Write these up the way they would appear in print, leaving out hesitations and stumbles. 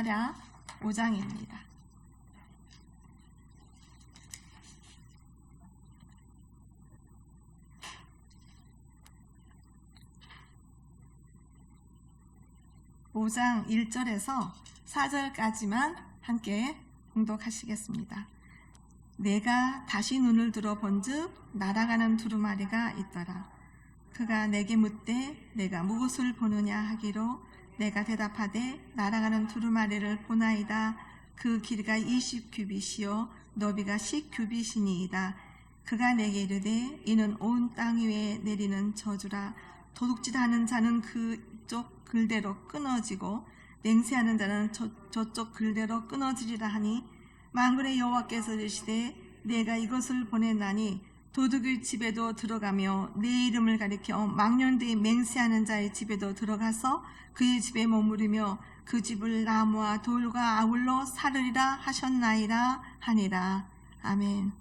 스가랴 5장입니다. (5장) 1절에서 4절까지만 함께 봉독하시겠습니다. 내가 다시 눈을 들어 본즉 날아가는 두루마리가 있더라. 그가 내게 묻되 내가 무엇을 보느냐 하기로 내가 대답하되 날아가는 두루마리를 보나이다. 그 길이가 20규빗이요 너비가 10규빗이니이다. 그가 내게 이르되 이는 온 땅 위에 내리는 저주라. 도둑질하는 자는 그쪽 글대로 끊어지고 맹세하는 자는 저쪽 글대로 끊어지리라 하니 만군의 여호와께서 이르시되 내가 이것을 보냈나니 도둑의 집에도 들어가며 내 이름을 가리켜 망령되이 맹세하는 자의 집에도 들어가서 그의 집에 머무르며 그 집을 나무와 돌과 아울러 사르리라 하셨나이다 하니라. 아멘.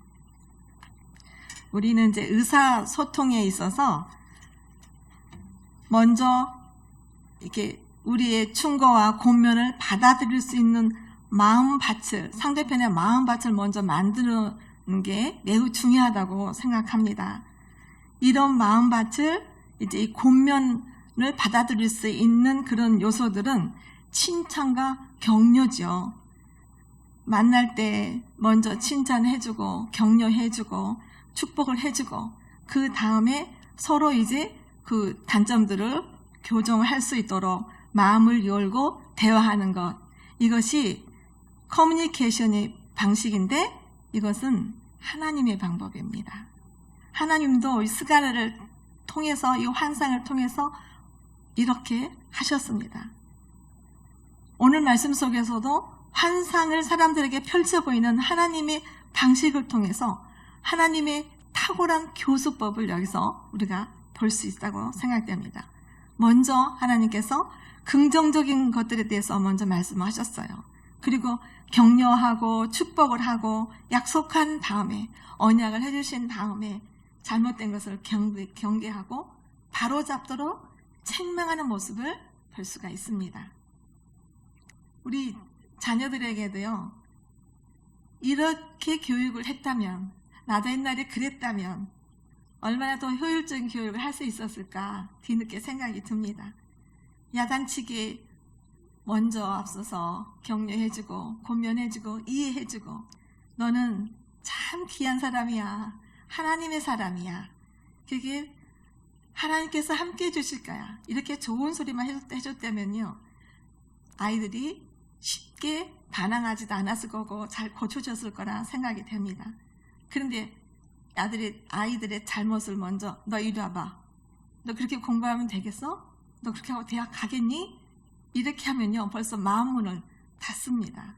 우리는 이제 의사소통에 있어서 먼저 이렇게 우리의 충고와 권면을 받아들일 수 있는 마음밭을, 상대편의 마음밭을 먼저 만드는 게 매우 중요하다고 생각합니다. 이런 마음밭을 이제 이 권면을 받아들일 수 있는 그런 요소들은 칭찬과 격려죠. 만날 때 먼저 칭찬해주고 격려해주고 축복을 해주고 그 다음에 서로 이제 그 단점들을 교정할 수 있도록 마음을 열고 대화하는 것, 이것이 커뮤니케이션의 방식인데 이것은 하나님의 방법입니다. 하나님도 이 스가랴를 통해서, 이 환상을 통해서 이렇게 하셨습니다. 오늘 말씀 속에서도 환상을 사람들에게 펼쳐 보이는 하나님의 방식을 통해서 하나님의 탁월한 교수법을 여기서 우리가 볼 수 있다고 생각됩니다. 먼저 하나님께서 긍정적인 것들에 대해서 먼저 말씀하셨어요. 그리고 격려하고 축복을 하고 약속한 다음에, 언약을 해주신 다음에 잘못된 것을 경계하고 바로잡도록 책망하는 모습을 볼 수가 있습니다. 우리 자녀들에게도요, 이렇게 교육을 했다면, 나도 옛날에 그랬다면 얼마나 더 효율적인 교육을 할 수 있었을까 뒤늦게 생각이 듭니다. 야단치기 먼저 앞서서 격려해주고 권면해주고 이해해주고 너는 참 귀한 사람이야. 하나님의 사람이야. 그게 하나님께서 함께 해주실 거야. 이렇게 좋은 소리만 해줬다면요, 아이들이 쉽게 반항하지도 않았을 거고 잘 고쳐졌을 거라 생각이 됩니다. 그런데 아이들의 잘못을 먼저, 너 이리 와봐. 너 그렇게 공부하면 되겠어? 너 그렇게 하고 대학 가겠니? 이렇게 하면요, 벌써 마음문을 닫습니다.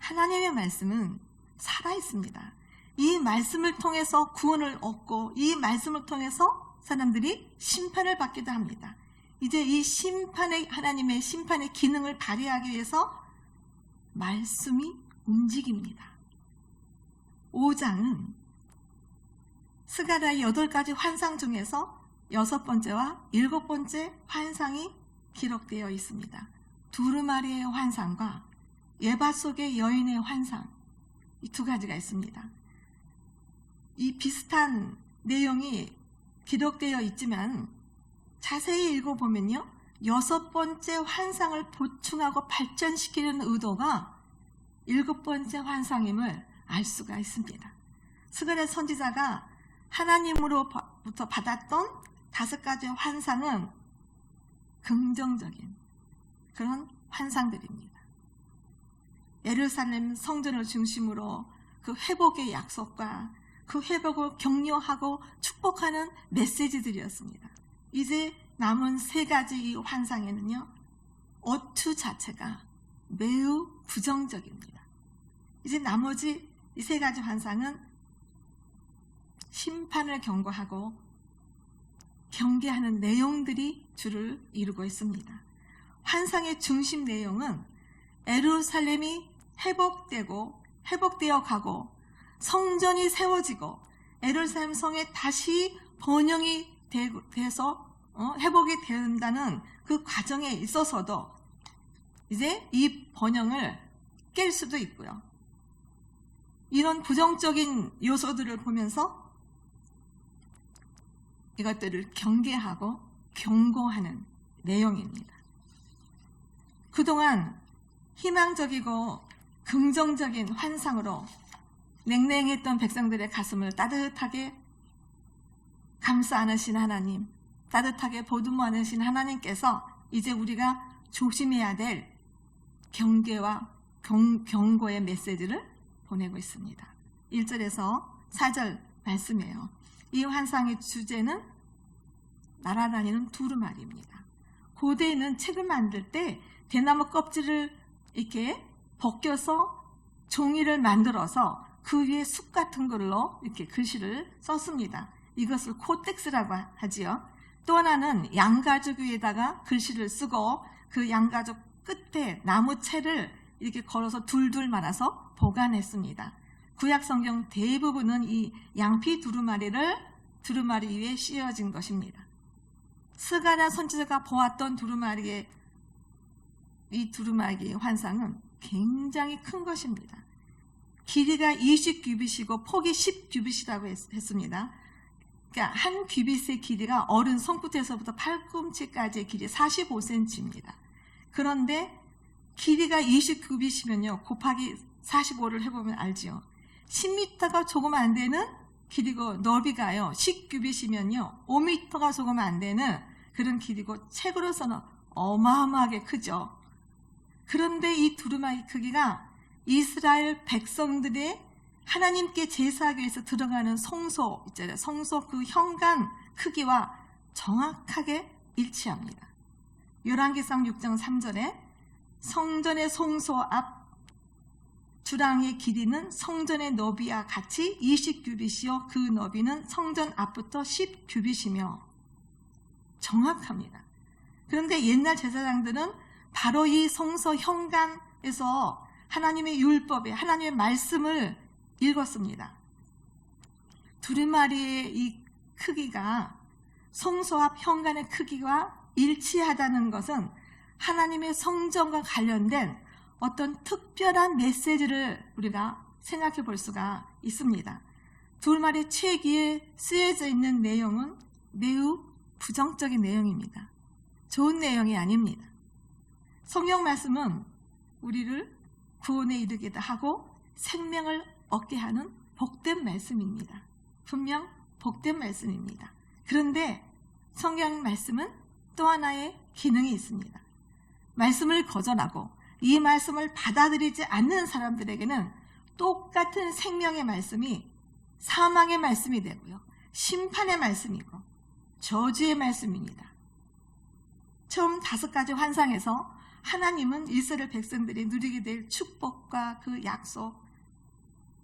하나님의 말씀은 살아있습니다. 이 말씀을 통해서 구원을 얻고 이 말씀을 통해서 사람들이 심판을 받기도 합니다. 이제 이 하나님의 심판의 기능을 발휘하기 위해서 말씀이 움직입니다. 5장은 스가랴의 8가지 환상 중에서 6번째와 7번째 환상이 기록되어 있습니다. 두루마리의 환상과 예바 속의 여인의 환상, 이 2가지가 있습니다. 이 비슷한 내용이 기록되어 있지만 자세히 읽어보면요, 6번째 환상을 보충하고 발전시키는 의도가 7번째 환상임을 알 수가 있습니다. 스가랴 선지자가 하나님으로부터 받았던 5가지 환상은 긍정적인 그런 환상들입니다. 예루살렘 성전을 중심으로 그 회복의 약속과 그 회복을 격려하고 축복하는 메시지들이었습니다. 이제 남은 3가지 이 환상에는요, 어투 자체가 매우 부정적입니다. 이제 나머지 이 3가지 환상은 심판을 경고하고 경계하는 내용들이 주를 이루고 있습니다. 환상의 중심 내용은 예루살렘이 회복되어 가고 성전이 세워지고 예루살렘 성에 다시 번영이 돼서 회복이 된다는 그 과정에 있어서도 이제 이 번영을 깰 수도 있고요. 이런 부정적인 요소들을 보면서 이것들을 경계하고 경고하는 내용입니다. 그동안 희망적이고 긍정적인 환상으로 냉랭했던 백성들의 가슴을 따뜻하게 감싸 안으신 하나님, 따뜻하게 보듬어 안으신 하나님께서 이제 우리가 조심해야 될 경계와 경고의 메시지를 보내고 있습니다. 1절에서 4절 말씀이에요. 이 환상의 주제는 날아다니는 두루마리입니다. 고대에는 책을 만들 때 대나무 껍질을 이렇게 벗겨서 종이를 만들어서 그 위에 숲 같은 걸로 이렇게 글씨를 썼습니다. 이것을 코텍스라고 하지요. 또 하나는 양가죽 위에다가 글씨를 쓰고 그 양가죽 끝에 나무채를 이렇게 걸어서 둘둘 말아서 보관했습니다. 구약 성경 대부분은 이 양피 두루마리 위에 씌워진 것입니다. 스가랴 선지자가 보았던 두루마리의 이 두루마리의 환상은 굉장히 큰 것입니다. 길이가 20규빗이고 폭이 10규빗이라고 했습니다. 그러니까 한 규빗의 길이가 어른 손끝에서부터 팔꿈치까지의 길이 45cm입니다. 그런데 길이가 20규빗이면요, 곱하기 45를 해보면 알지요. 10m가 조금 안 되는 길이고 넓이가요, 10규빗이면요 5m가 조금 안 되는 그런 길이고 책으로서는 어마어마하게 크죠. 그런데 이 두루마리 크기가 이스라엘 백성들의 하나님께 제사하기 위해서 들어가는 성소 있잖아요. 성소 그 현관 크기와 정확하게 일치합니다. 열왕기상 6장 3절에 성전의 성소 앞 주랑의 길이는 성전의 너비와 같이 20규빗이요 그 너비는 성전 앞부터 10규빗이며 정확합니다. 그런데 옛날 제사장들은 바로 이 성소 현관에서 하나님의 율법에 하나님의 말씀을 읽었습니다. 두루마리의 이 크기가 성소 앞 현관의 크기와 일치하다는 것은 하나님의 성전과 관련된 어떤 특별한 메시지를 우리가 생각해 볼 수가 있습니다. 두루마리 책 위에 쓰여져 있는 내용은 매우 부정적인 내용입니다. 좋은 내용이 아닙니다. 성경 말씀은 우리를 구원에 이르기도 하고 생명을 얻게 하는 복된 말씀입니다. 분명 복된 말씀입니다. 그런데 성경 말씀은 또 하나의 기능이 있습니다. 말씀을 거절하고 이 말씀을 받아들이지 않는 사람들에게는 똑같은 생명의 말씀이 사망의 말씀이 되고요, 심판의 말씀이고 저주의 말씀입니다. 처음 5가지 환상에서 하나님은 이스라엘 백성들이 누리게 될 축복과 그 약속,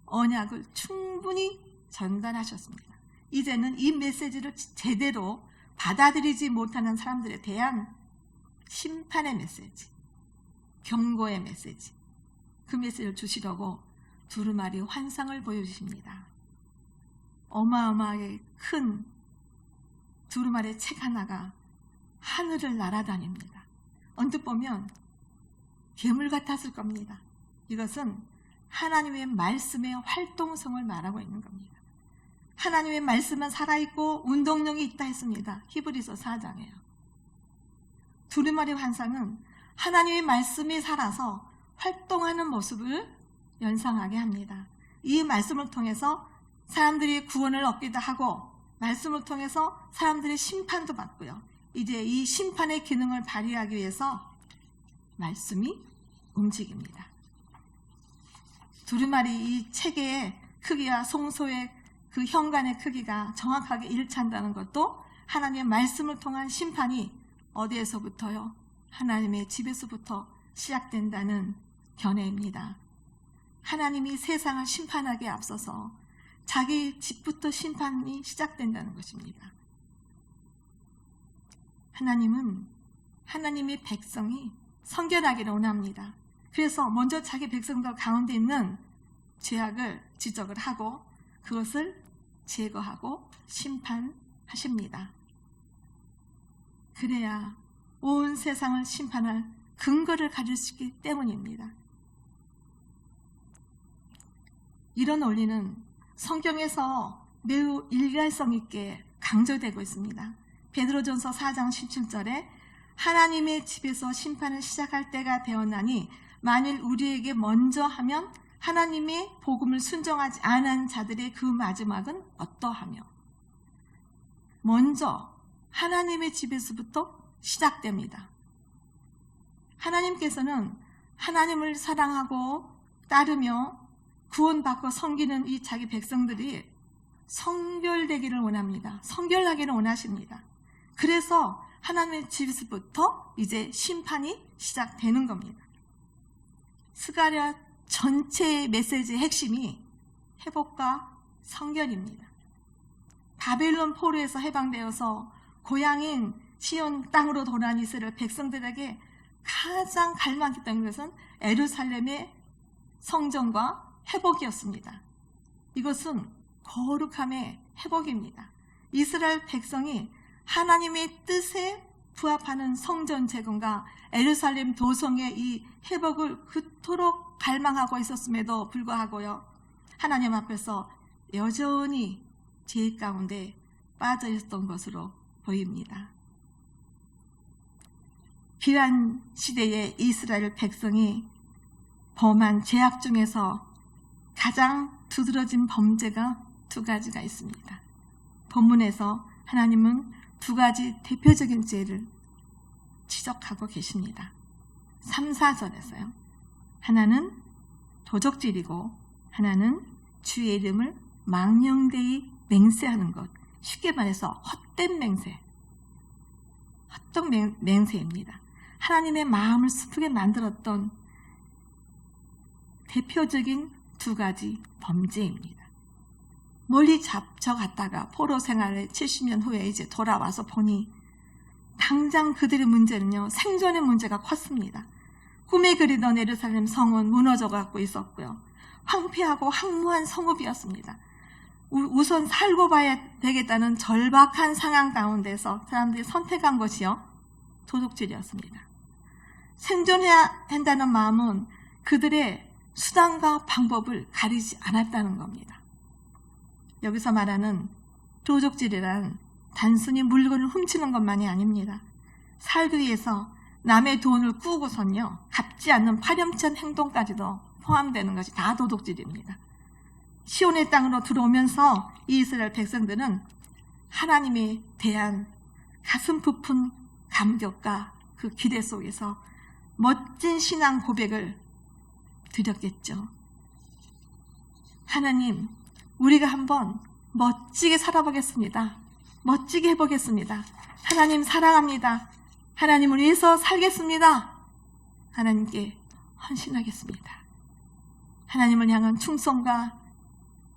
언약을 충분히 전달하셨습니다. 이제는 이 메시지를 제대로 받아들이지 못하는 사람들에 대한 심판의 메시지, 경고의 메시지, 그 메시지를 주시려고 두루마리 환상을 보여주십니다. 어마어마하게 큰 두루마리 책 하나가 하늘을 날아다닙니다. 언뜻 보면 괴물 같았을 겁니다. 이것은 하나님의 말씀의 활동성을 말하고 있는 겁니다. 하나님의 말씀은 살아있고 운동력이 있다 했습니다. 히브리서 4장에요. 두루마리 환상은 하나님의 말씀이 살아서 활동하는 모습을 연상하게 합니다. 이 말씀을 통해서 사람들이 구원을 얻기도 하고 말씀을 통해서 사람들이 심판도 받고요. 이제 이 심판의 기능을 발휘하기 위해서 말씀이 움직입니다. 두루마리 이 책의 크기와 성소의 그 현관의 크기가 정확하게 일치한다는 것도 하나님의 말씀을 통한 심판이 어디에서부터요? 하나님의 집에서부터 시작된다는 견해입니다. 하나님이 세상을 심판하기에 앞서서 자기 집부터 심판이 시작된다는 것입니다. 하나님은 하나님의 백성이 성결하기를 원합니다. 그래서 먼저 자기 백성들 가운데 있는 죄악을 지적을 하고 그것을 제거하고 심판하십니다. 그래야 온 세상을 심판할 근거를 가질 수 있기 때문입니다. 이런 원리는 성경에서 매우 일관성 있게 강조되고 있습니다. 베드로전서 4장 17절에 하나님의 집에서 심판을 시작할 때가 되었나니 만일 우리에게 먼저 하면 하나님의 복음을 순종하지 않은 자들의 그 마지막은 어떠하며, 먼저 하나님의 집에서부터 시작됩니다. 하나님께서는 하나님을 사랑하고 따르며 구원받고 섬기는 이 자기 백성들이 성결되기를 원합니다. 성결하기를 원하십니다. 그래서 하나님의 집에서부터 이제 심판이 시작되는 겁니다. 스가랴 전체의 메시지의 핵심이 회복과 성결입니다. 바벨론 포로에서 해방되어서 고향인 시온 땅으로 돌아온 이스라엘 백성들에게 가장 갈망했던 것은 예루살렘의 성전과 회복이었습니다. 이것은 거룩함의 회복입니다. 이스라엘 백성이 하나님의 뜻에 부합하는 성전 재건과 예루살렘 도성의 이 회복을 그토록 갈망하고 있었음에도 불구하고요, 하나님 앞에서 여전히 죄 가운데 빠져 있었던 것으로 보입니다. 비란 시대의 이스라엘 백성이 범한 죄악 중에서 가장 두드러진 범죄가 두 가지가 있습니다. 본문에서 하나님은 두 가지 대표적인 죄를 지적하고 계십니다. 3, 4절에서요. 하나는 도적질이고 하나는 주의 이름을 망령되이 맹세하는 것. 쉽게 말해서 헛된 맹세. 헛된 맹세입니다. 하나님의 마음을 슬프게 만들었던 대표적인 두 가지 범죄입니다. 멀리 잡혀갔다가 포로 생활을 70년 후에 이제 돌아와서 보니 당장 그들의 문제는요, 생존의 문제가 컸습니다. 꿈에 그리던 예루살렘 성은 무너져 갖고 있었고요. 황폐하고 황무한 성읍이었습니다. 우선 살고 봐야 되겠다는 절박한 상황 가운데서 사람들이 선택한 것이요, 도둑질이었습니다. 생존해야 한다는 마음은 그들의 수단과 방법을 가리지 않았다는 겁니다. 여기서 말하는 도둑질이란 단순히 물건을 훔치는 것만이 아닙니다. 살기 위해서 남의 돈을 꾸고선요, 갚지 않는 파렴치한 행동까지도 포함되는 것이 다 도둑질입니다. 시온의 땅으로 들어오면서 이 이스라엘 백성들은 하나님에 대한 가슴 부푼 감격과 그 기대 속에서 멋진 신앙 고백을 드렸겠죠. 하나님, 우리가 한번 멋지게 살아보겠습니다. 멋지게 해보겠습니다. 하나님 사랑합니다. 하나님을 위해서 살겠습니다. 하나님께 헌신하겠습니다. 하나님을 향한 충성과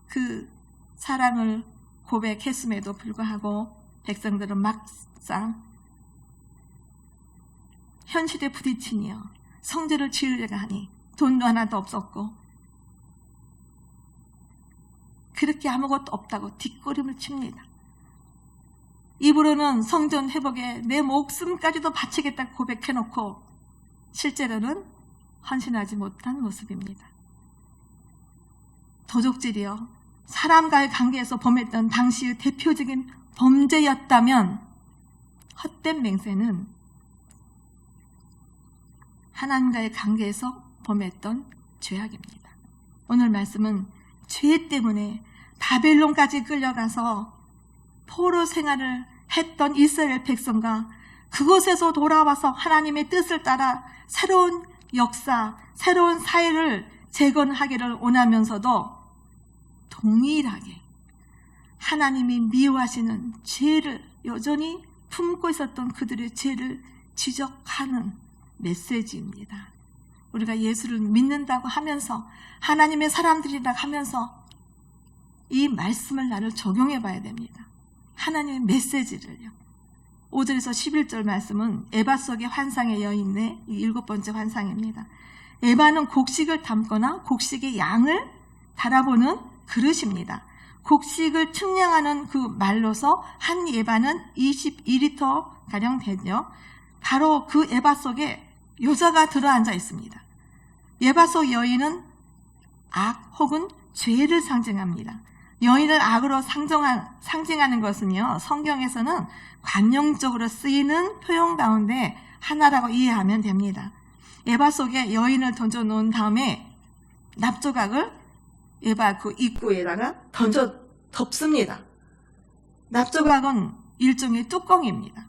그 사랑을 고백했음에도 불구하고 백성들은 막상 현실에 부딪히며 성전을 지으려고 하니 돈도 하나도 없었고 그렇게 아무것도 없다고 뒷걸음을 칩니다. 입으로는 성전 회복에 내 목숨까지도 바치겠다고 고백해놓고 실제로는 헌신하지 못한 모습입니다. 도둑질이요, 사람과의 관계에서 범했던 당시의 대표적인 범죄였다면 헛된 맹세는 하나님과의 관계에서 범했던 죄악입니다. 오늘 말씀은 죄 때문에 바벨론까지 끌려가서 포로 생활을 했던 이스라엘 백성과 그곳에서 돌아와서 하나님의 뜻을 따라 새로운 역사, 새로운 사회를 재건하기를 원하면서도 동일하게 하나님이 미워하시는 죄를 여전히 품고 있었던 그들의 죄를 지적하는 메시지입니다. 우리가 예수를 믿는다고 하면서 하나님의 사람들이라고 하면서 이 말씀을 나를 적용해 봐야 됩니다. 하나님의 메시지를요. 5절에서 11절 말씀은 에바 속의 환상의 여인의 7번째 환상입니다. 에바는 곡식을 담거나 곡식의 양을 달아보는 그릇입니다. 곡식을 측량하는 그 말로서 한 에바는 22리터가량 되죠. 바로 그 에바 속에 여자가 들어앉아 있습니다. 예바 속 여인은 악 혹은 죄를 상징합니다. 여인을 악으로 상징하는 것은요, 성경에서는 관용적으로 쓰이는 표현 가운데 하나라고 이해하면 됩니다. 예바 속에 여인을 던져 놓은 다음에 납조각을 예바 그 입구에다가 던져 덮습니다. 납조각은 일종의 뚜껑입니다.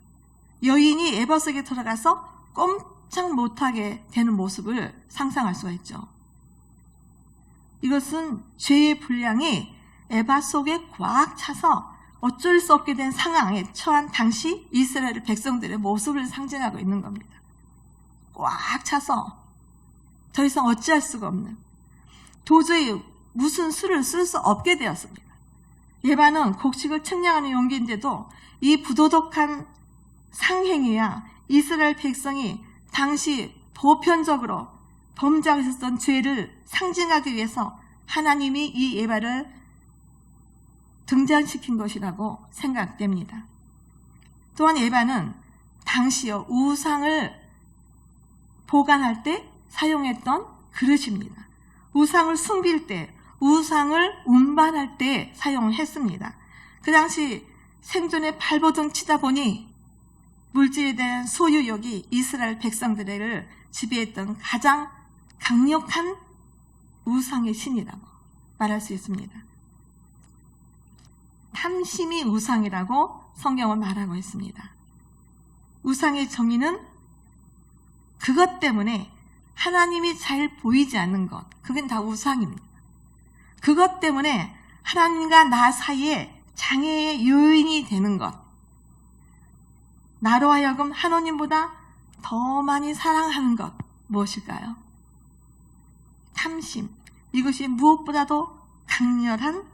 여인이 예바 속에 들어가서 꼼짝 못하게 되는 모습을 상상할 수가 있죠. 이것은 죄의 분량이 에바 속에 꽉 차서 어쩔 수 없게 된 상황에 처한 당시 이스라엘 백성들의 모습을 상징하고 있는 겁니다. 꽉 차서 더 이상 어찌할 수가 없는, 도저히 무슨 수를 쓸 수 없게 되었습니다. 예바는 곡식을 측량하는 용기인데도 이 부도덕한 상행위야 이스라엘 백성이 당시 보편적으로 범죄하고 있었던 죄를 상징하기 위해서 하나님이 이 예바를 등장시킨 것이라고 생각됩니다. 또한 예바는 당시요 우상을 보관할 때 사용했던 그릇입니다. 우상을 숨길 때, 우상을 운반할 때 사용했습니다. 그 당시 생존에 발버둥 치다 보니 물질에 대한 소유욕이 이스라엘 백성들을 지배했던 가장 강력한 우상의 신이라고 말할 수 있습니다. 탐심이 우상이라고 성경은 말하고 있습니다. 우상의 정의는 그것 때문에 하나님이 잘 보이지 않는 것, 그건 다 우상입니다. 그것 때문에 하나님과 나 사이에 장애의 요인이 되는 것, 나로 하여금 하나님보다 더 많이 사랑하는 것, 무엇일까요? 탐심, 이것이 무엇보다도 강렬한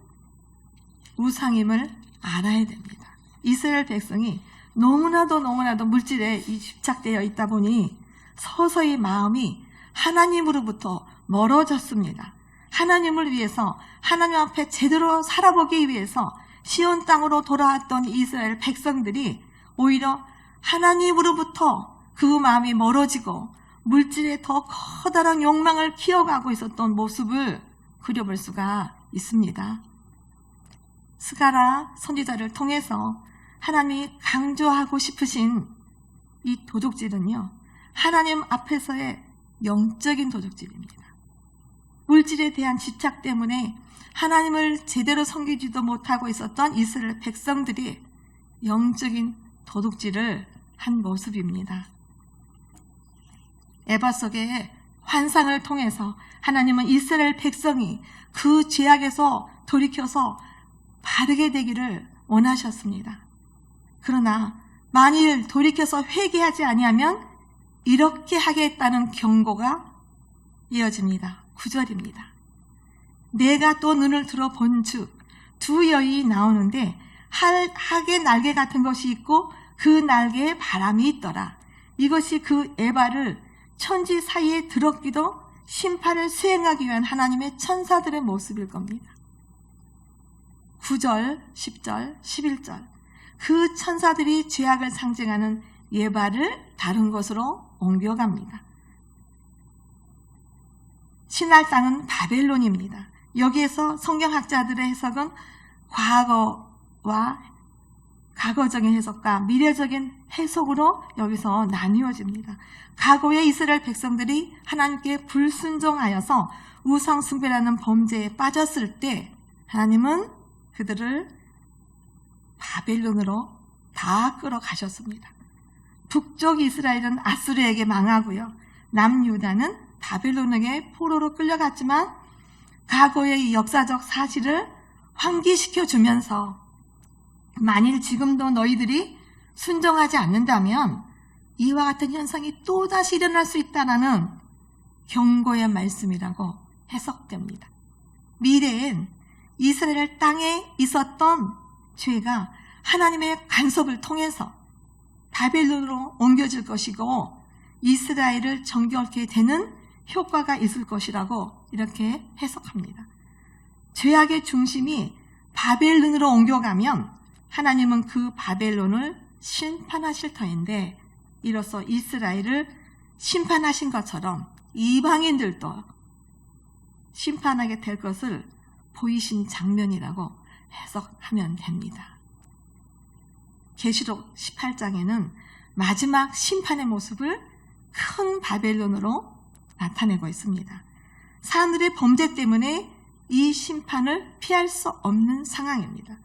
우상임을 알아야 됩니다. 이스라엘 백성이 너무나도 물질에 집착되어 있다 보니 서서히 마음이 하나님으로부터 멀어졌습니다. 하나님을 위해서, 하나님 앞에 제대로 살아보기 위해서 시온 땅으로 돌아왔던 이스라엘 백성들이 오히려 하나님으로부터 그 마음이 멀어지고 물질에 더 커다란 욕망을 키워가고 있었던 모습을 그려볼 수가 있습니다. 스가랴 선지자를 통해서 하나님이 강조하고 싶으신 이 도둑질은요, 하나님 앞에서의 영적인 도둑질입니다. 물질에 대한 집착 때문에 하나님을 제대로 섬기지도 못하고 있었던 이스라엘 백성들이 영적인 도둑질을 한 모습입니다. 에바 속의 환상을 통해서 하나님은 이스라엘 백성이 그 죄악에서 돌이켜서 바르게 되기를 원하셨습니다. 그러나 만일 돌이켜서 회개하지 아니하면 이렇게 하겠다는 경고가 이어집니다. 9절입니다. 내가 또 눈을 들어 본즉 두 여인이 나오는데 학의 날개 같은 것이 있고 그 날개에 바람이 있더라. 이것이 그 에바를 천지 사이에 들었기도 심판을 수행하기 위한 하나님의 천사들의 모습일 겁니다. 9절, 10절, 11절 그 천사들이 죄악을 상징하는 예바를 다른 곳으로 옮겨갑니다. 신할 땅은 바벨론입니다. 여기에서 성경학자들의 해석은 과거적인 해석과 미래적인 해석으로 여기서 나뉘어집니다. 과거의 이스라엘 백성들이 하나님께 불순종하여서 우상 숭배라는 범죄에 빠졌을 때 하나님은 그들을 바벨론으로 다 끌어가셨습니다. 북쪽 이스라엘은 아수르에게 망하고요. 남유다는 바벨론에게 포로로 끌려갔지만 과거의 역사적 사실을 환기시켜 주면서 만일 지금도 너희들이 순종하지 않는다면 이와 같은 현상이 또다시 일어날 수 있다는 경고의 말씀이라고 해석됩니다. 미래엔 이스라엘 땅에 있었던 죄가 하나님의 간섭을 통해서 바벨론으로 옮겨질 것이고 이스라엘을 정결케 되는 효과가 있을 것이라고 이렇게 해석합니다. 죄악의 중심이 바벨론으로 옮겨가면 하나님은 그 바벨론을 심판하실 터인데 이로써 이스라엘을 심판하신 것처럼 이방인들도 심판하게 될 것을 보이신 장면이라고 해석하면 됩니다. 계시록 18장에는 마지막 심판의 모습을 큰 바벨론으로 나타내고 있습니다. 사람들의 범죄 때문에 이 심판을 피할 수 없는 상황입니다.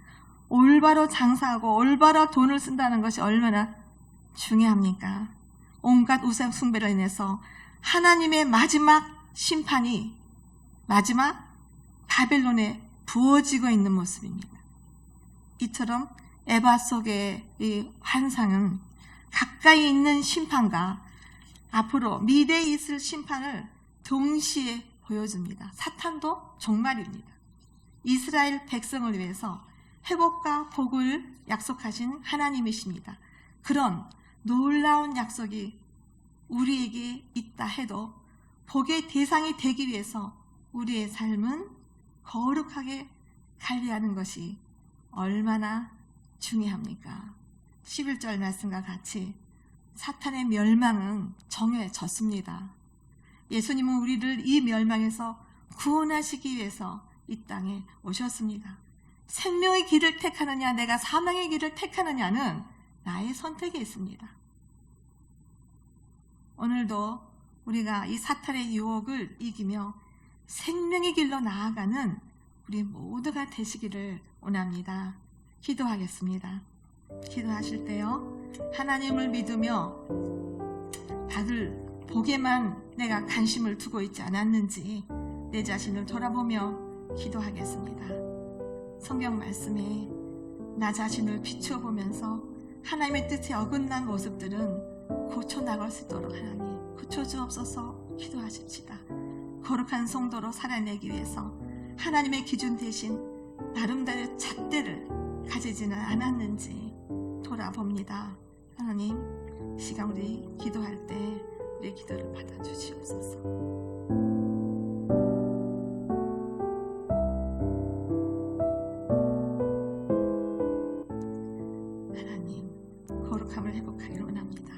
올바로 장사하고 올바로 돈을 쓴다는 것이 얼마나 중요합니까? 온갖 우상 숭배로 인해서 하나님의 마지막 심판이 마지막 바벨론에 부어지고 있는 모습입니다. 이처럼 에바 속의 이 환상은 가까이 있는 심판과 앞으로 미래에 있을 심판을 동시에 보여줍니다. 사탄도 종말입니다. 이스라엘 백성을 위해서 회복과 복을 약속하신 하나님이십니다. 그런 놀라운 약속이 우리에게 있다 해도 복의 대상이 되기 위해서 우리의 삶은 거룩하게 관리하는 것이 얼마나 중요합니까? 11절 말씀과 같이 사탄의 멸망은 정해졌습니다. 예수님은 우리를 이 멸망에서 구원하시기 위해서 이 땅에 오셨습니다. 생명의 길을 택하느냐 내가 사망의 길을 택하느냐는 나의 선택에 있습니다. 오늘도 우리가 이 사탄의 유혹을 이기며 생명의 길로 나아가는 우리 모두가 되시기를 원합니다. 기도하겠습니다. 기도하실 때요, 하나님을 믿으며 다들 복에만 내가 관심을 두고 있지 않았는지 내 자신을 돌아보며 기도하겠습니다. 성경 말씀에 나 자신을 비추어 보면서 하나님의 뜻에 어긋난 모습들은 고쳐나갈 수 있도록 하나님 고쳐주옵소서. 기도하십시다. 거룩한 성도로 살아내기 위해서 하나님의 기준 대신 나름대로 잣대를 가지지는 않았는지 돌아봅니다. 하나님, 시간 우리 기도할 때 우리의 기도를 받아주시옵소서. 하나님, 거룩함을 회복하기를 원합니다.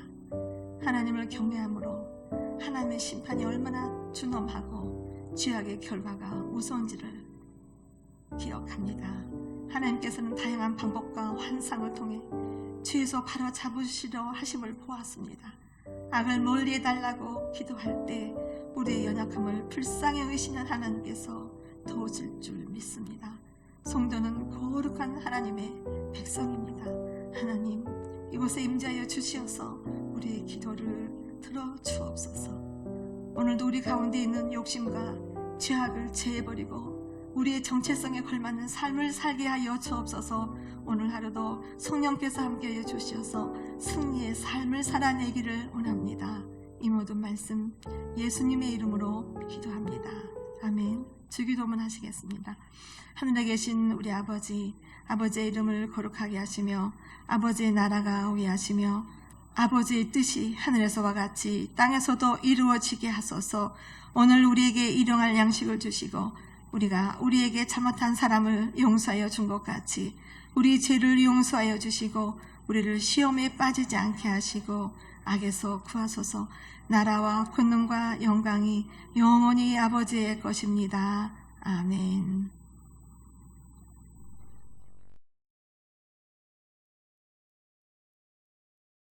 하나님을 경외함으로 하나님의 심판이 얼마나 준엄하고 죄악의 결과가 무서운지를 기억합니다. 하나님께서는 다양한 방법과 환상을 통해 죄에서 바로 잡으시려 하심을 보았습니다. 악을 멀리해달라고 기도할 때 우리의 연약함을 불쌍히 여기시는 하나님께서 도우실 줄 믿습니다. 성도는 거룩한 하나님의 백성입니다. 하나님, 이곳에 임재하여 주시어서 우리의 기도를 들어주옵소서. 오늘도 우리 가운데 있는 욕심과 죄악을 제해버리고 우리의 정체성에 걸맞는 삶을 살게 하여 주옵소서. 오늘 하루도 성령께서 함께하여 주시어서 승리의 삶을 살아내기를 원합니다. 이 모든 말씀 예수님의 이름으로 기도합니다. 아멘. 주기도문 하시겠습니다. 하늘에 계신 우리 아버지, 아버지의 이름을 거룩하게 하시며 아버지의 나라가 오게 하시며 아버지의 뜻이 하늘에서와 같이 땅에서도 이루어지게 하소서. 오늘 우리에게 일용할 양식을 주시고 우리가 우리에게 잘못한 사람을 용서하여 준 것 같이 우리 죄를 용서하여 주시고 우리를 시험에 빠지지 않게 하시고 악에서 구하소서. 나라와 권능과 영광이 영원히 아버지의 것입니다. 아멘.